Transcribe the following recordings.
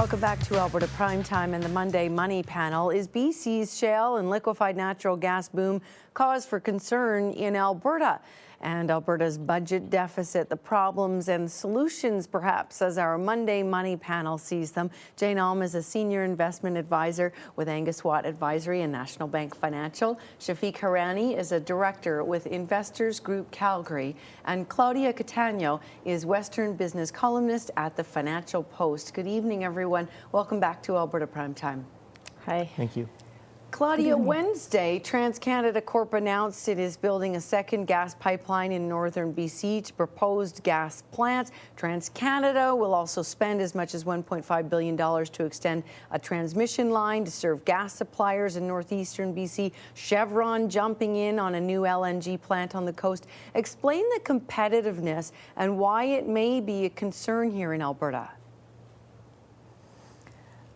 Welcome back to Alberta Primetime and the Monday Money Panel. Is BC's shale and liquefied natural gas boom cause for concern in Alberta? And Alberta's budget deficit, the problems and solutions, perhaps, as our Monday Money Panel sees them. Jane Alm is a senior investment advisor with Angus Watt Advisory and National Bank Financial. Shafiq Harani is a director with Investors Group Calgary. And Claudia Catano is Western business columnist at the Financial Post. Good evening, everyone. Welcome back to Alberta Primetime. Hi. Thank you. Claudia, Wednesday, TransCanada Corp announced it is building a second gas pipeline in northern BC to proposed gas plants. TransCanada will also spend as much as $1.5 billion to extend a transmission line to serve gas suppliers in northeastern BC. Chevron jumping in on a new LNG plant on the coast. Explain the competitiveness and why it may be a concern here in Alberta.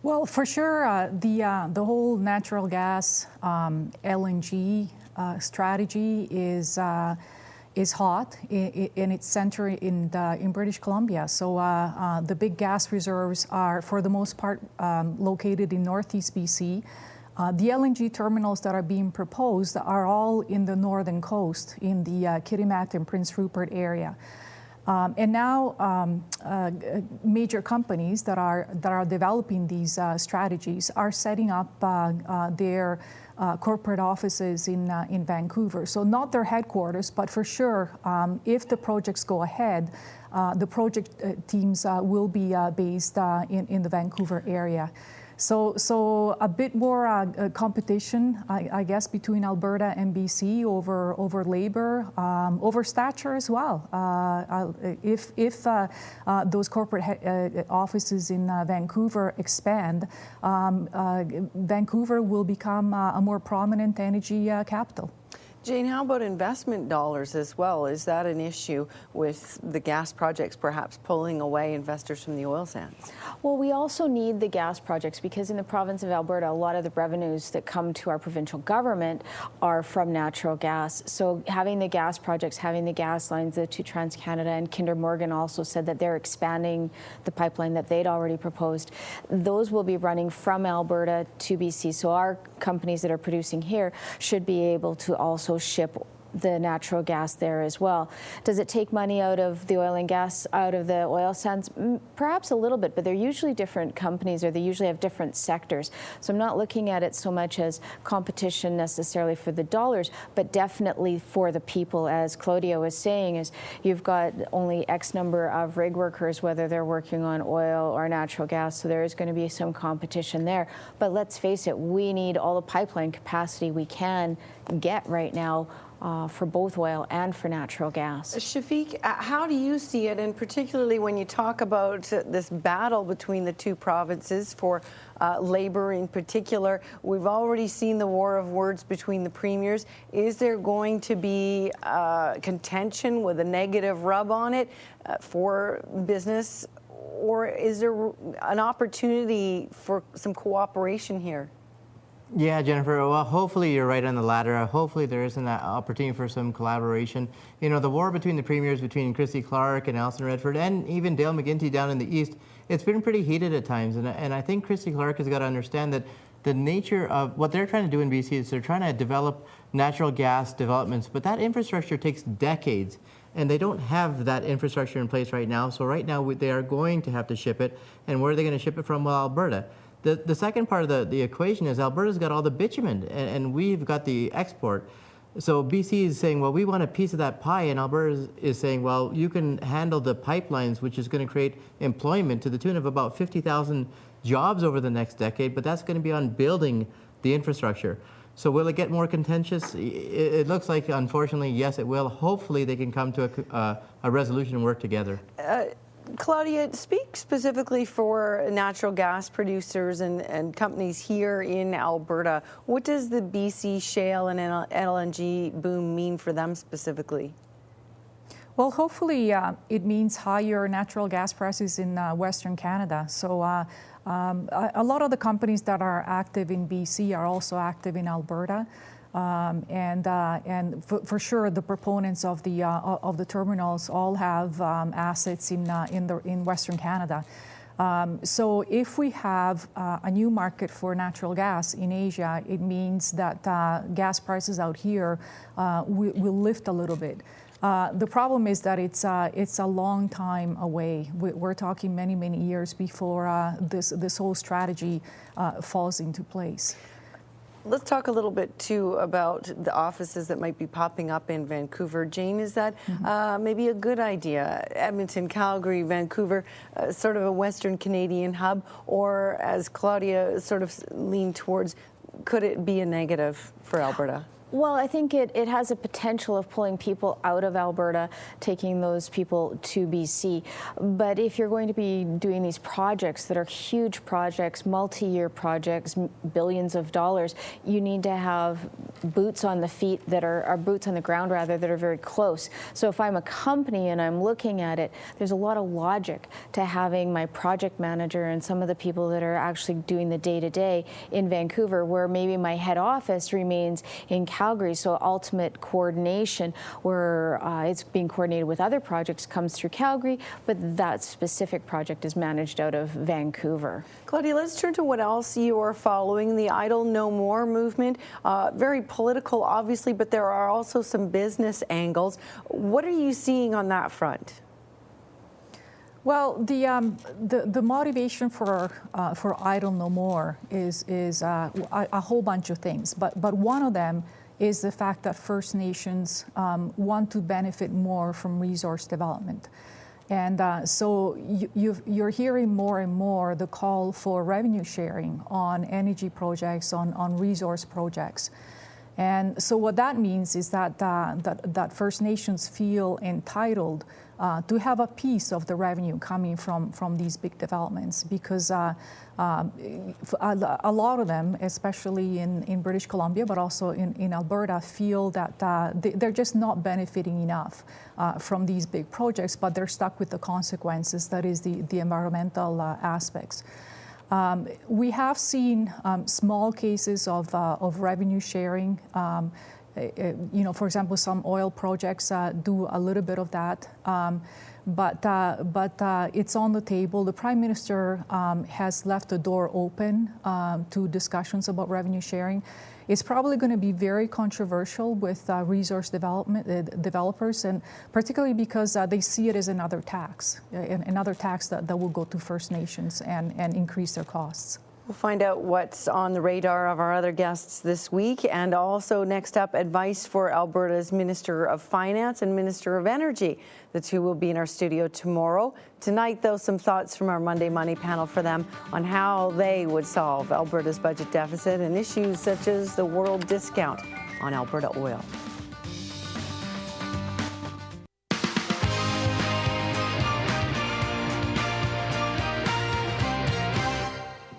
Well, for sure, the whole natural gas LNG strategy is hot, and it's centered in British Columbia. So the big gas reserves are, for the most part, located in northeast BC. The LNG terminals that are being proposed are all in the northern coast, in the Kitimat and Prince Rupert area. And now major companies that are developing these strategies are setting up their corporate offices in Vancouver. So not their headquarters, but for sure, if the projects go ahead, the project teams will be based in the Vancouver area. So a bit more competition, I guess, between Alberta and BC over labor, over stature as well. If those corporate offices in Vancouver expand, Vancouver will become a more prominent energy capital. Jane, how about investment dollars as well? Is that an issue with the gas projects perhaps pulling away investors from the oil sands? Well, we also need the gas projects because in the province of Alberta, a lot of the revenues that come to our provincial government are from natural gas. So having the gas projects, having the gas lines, the two TransCanada and Kinder Morgan also said that they're expanding the pipeline that they'd already proposed. Those will be running from Alberta to BC. So our companies that are producing here should be able to also ship the natural gas there as well. Does it take money out of the oil and gas, out of the oil sands? Perhaps a little bit, but they're usually different companies, or they usually have different sectors. So I'm not looking at it so much as competition necessarily for the dollars, but definitely for the people. As Claudia was saying, is you've got only X number of rig workers, whether they're working on oil or natural gas, so there is going to be some competition there. But let's face it, we need all the pipeline capacity we can get right now for both oil and for natural gas. Shafiq, how do you see it, and particularly when you talk about this battle between the two provinces for labor in particular? We've already seen the war of words between the premiers. Is there going to be contention with a negative rub on it for business, or is there an opportunity for some cooperation here? Yeah, Jennifer, well, hopefully you're right on the latter. Hopefully there isn't that opportunity for some collaboration. You know, the war between the premiers, between Christy Clark and Alison Redford, and even Dale McGuinty down in the east, it's been pretty heated at times. And I think Christy Clark has got to understand that the nature of what they're trying to do in BC is they're trying to develop natural gas developments, but that infrastructure takes decades. And they don't have that infrastructure in place right now. So right now they are going to have to ship it. And where are they going to ship it from? Well, Alberta. The second part of the equation is Alberta's got all the bitumen, and we've got the export. So BC is saying, well, we want a piece of that pie, and Alberta is saying, well, you can handle the pipelines, which is going to create employment to the tune of about 50,000 jobs over the next decade, but that's going to be on building the infrastructure. So will it get more contentious? It looks like, unfortunately, yes, it will. Hopefully they can come to a resolution and work together. Claudia, speak specifically for natural gas producers and companies here in Alberta. What does the BC shale and LNG boom mean for them specifically? Well, hopefully it means higher natural gas prices in Western Canada. So a lot of the companies that are active in BC are also active in Alberta. And for sure, the proponents of the terminals all have assets in Western Canada. So if we have a new market for natural gas in Asia, it means that gas prices out here will lift a little bit. The problem is that it's a long time away. We're talking many, many years before this whole strategy falls into place. Let's talk a little bit, too, about the offices that might be popping up in Vancouver. Jane, is that maybe a good idea? Edmonton, Calgary, Vancouver, sort of a Western Canadian hub, or as Claudia sort of leaned towards, could it be a negative for Alberta? Well, I think it has a potential of pulling people out of Alberta, taking those people to BC. But if you're going to be doing these projects that are huge projects, multi-year projects, billions of dollars, you need to have boots on the feet that are boots on the ground, rather, that are very close. So if I'm a company and I'm looking at it, there's a lot of logic to having my project manager and some of the people that are actually doing the day-to-day in Vancouver, where maybe my head office remains in Calgary. So ultimate coordination, where it's being coordinated with other projects, comes through Calgary, but that specific project is managed out of Vancouver. Claudia, let's turn to what else you are following, the Idle No More movement. Very political, obviously, but there are also some business angles. What are you seeing on that front? Well, the motivation for Idle No More is a whole bunch of things, but one of them is the fact that First Nations want to benefit more from resource development. And so you're hearing more and more the call for revenue sharing on energy projects, on resource projects. And so what that means is that First Nations feel entitled to have a piece of the revenue coming from these big developments, because a lot of them, especially in British Columbia, but also in Alberta, feel that they're just not benefiting enough from these big projects, but they're stuck with the consequences, that is the environmental aspects. We have seen small cases of revenue sharing. For example, some oil projects do a little bit of that, but it's on the table. The Prime Minister has left the door open to discussions about revenue sharing. It's probably going to be very controversial with resource developers, and particularly because they see it as another tax that will go to First Nations and increase their costs. We'll find out what's on the radar of our other guests this week. And also next up, advice for Alberta's Minister of Finance and Minister of Energy. The two will be in our studio tomorrow. Tonight, though, some thoughts from our Monday Money panel for them on how they would solve Alberta's budget deficit and issues such as the world discount on Alberta oil.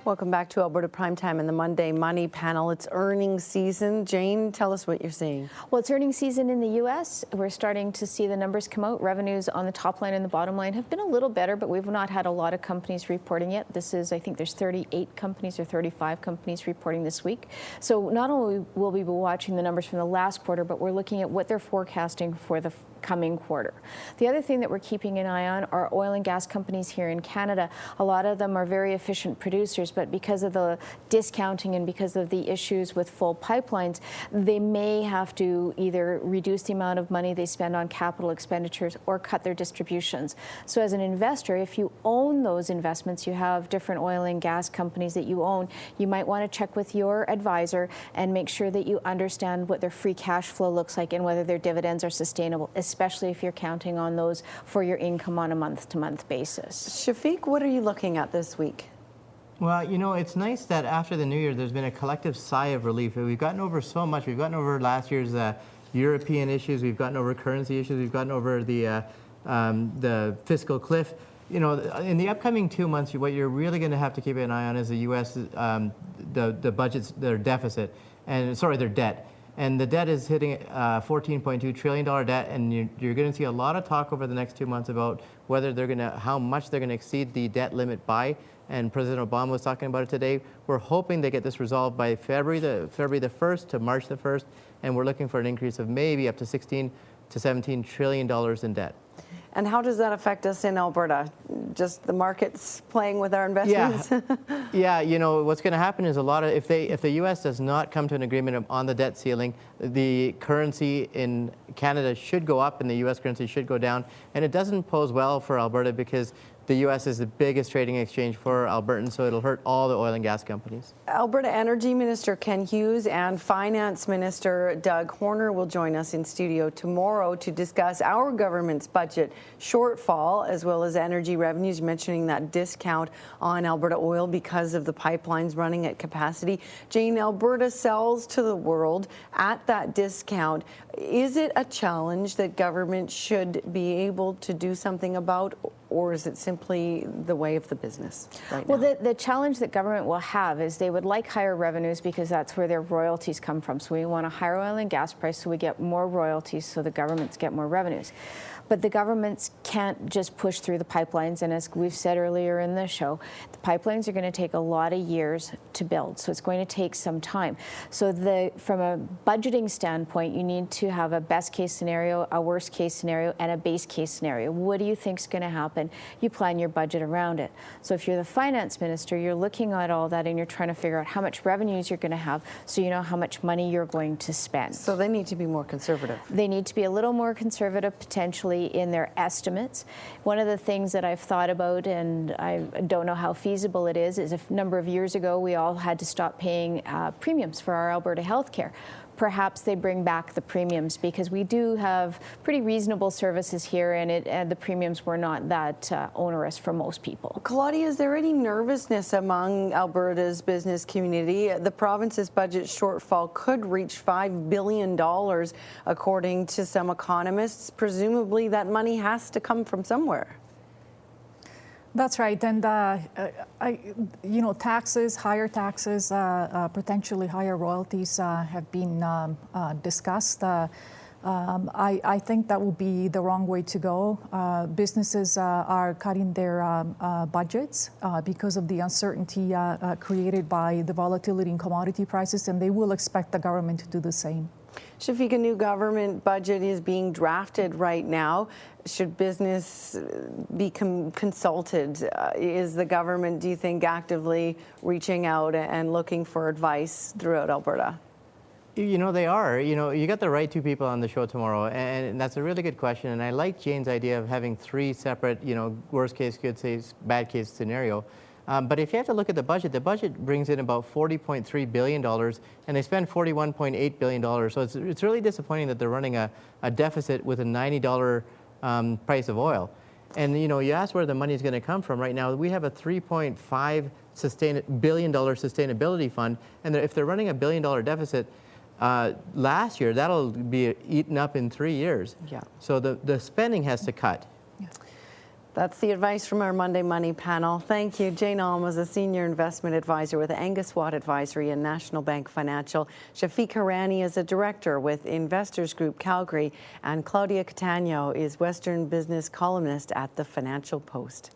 Welcome back to Alberta Primetime and the Monday Money panel. It's earnings season. Jane, tell us what you're seeing. Well, it's earnings season in the U.S. We're starting to see the numbers come out. Revenues on the top line and the bottom line have been a little better, but we've not had a lot of companies reporting yet. I think there's 38 companies or 35 companies reporting this week. So not only will we be watching the numbers from the last quarter, but we're looking at what they're forecasting for the coming quarter. The other thing that we're keeping an eye on are oil and gas companies here in Canada. A lot of them are very efficient producers, but because of the discounting and because of the issues with full pipelines, they may have to either reduce the amount of money they spend on capital expenditures or cut their distributions. So as an investor, if you own those investments, you have different oil and gas companies that you own, you might want to check with your advisor and make sure that you understand what their free cash flow looks like and whether their dividends are sustainable, especially if you're counting on those for your income on a month-to-month basis. Shafiq, what are you looking at this week? Well, it's nice that after the new year, there's been a collective sigh of relief. We've gotten over so much. We've gotten over last year's European issues. We've gotten over currency issues. We've gotten over the fiscal cliff. In the upcoming 2 months, what you're really going to have to keep an eye on is the U.S. The budget's their deficit, and their debt. And the debt is hitting $14.2 trillion debt, and you're going to see a lot of talk over the next 2 months about how much they're going to exceed the debt limit by. And President Obama was talking about it today. We're hoping they get this resolved by February the 1st to March the 1st, and we're looking for an increase of maybe up to $16 to $17 trillion in debt. And how does that affect us in Alberta? just the markets playing with our investments? Yeah, you know, what's going to happen is if the U.S. does not come to an agreement on the debt ceiling, the currency in Canada should go up and the U.S. currency should go down. And it doesn't pose well for Alberta because the U.S. is the biggest trading exchange for Albertans, so it'll hurt all the oil and gas companies. Alberta Energy Minister Ken Hughes and Finance Minister Doug Horner will join us in studio tomorrow to discuss our government's budget shortfall as well as energy revenues, mentioning that discount on Alberta oil because of the pipelines running at capacity. Jane, Alberta sells to the world at that discount. Is it a challenge that government should be able to do something about, or is it simply the way of the business right now? Well, the challenge that government will have is they would like higher revenues because that's where their royalties come from. So we want a higher oil and gas price so we get more royalties so the governments get more revenues. But the governments can't just push through the pipelines. And as we've said earlier in the show, the pipelines are going to take a lot of years to build. So it's going to take some time. So from a budgeting standpoint, you need to have a best case scenario, a worst case scenario, and a base case scenario. What do you think is going to happen? You plan your budget around it. So if you're the finance minister, you're looking at all that and you're trying to figure out how much revenues you're going to have so you know how much money you're going to spend. So they need to be more conservative. They need to be a little more conservative potentially in their estimates. One of the things that I've thought about, and I don't know how feasible it is a number of years ago we all had to stop paying premiums for our Alberta healthcare. Perhaps they bring back the premiums because we do have pretty reasonable services here, and the premiums were not that onerous for most people. Claudia, is there any nervousness among Alberta's business community? The province's budget shortfall could reach $5 billion, according to some economists. Presumably that money has to come from somewhere. That's right, and taxes, higher taxes, potentially higher royalties have been discussed. I think that will be the wrong way to go. Businesses are cutting their budgets because of the uncertainty created by the volatility in commodity prices, and they will expect the government to do the same. Shafiq, a new government budget is being drafted right now. Should business be consulted? Is the government, do you think, actively reaching out and looking for advice throughout Alberta? You know, they are. You know, you got the right two people on the show tomorrow, and that's a really good question. And I like Jane's idea of having three separate, worst case, good case, bad case scenario. But if you have to look at the budget brings in about $40.3 billion, and they spend $41.8 billion. So it's really disappointing that they're running a deficit with a $90 price of oil. And, you asked where the money is going to come from. Right now, we have a $3.5 billion sustainability fund, and if they're running a $1 billion deficit, last year, that'll be eaten up in 3 years. Yeah. So the spending has to cut. Yeah. That's the advice from our Monday Money panel. Thank you. Jane Alm was a senior investment advisor with Angus Watt Advisory and National Bank Financial. Shafiq Harani is a director with Investors Group Calgary. And Claudia Catano is Western business columnist at the Financial Post.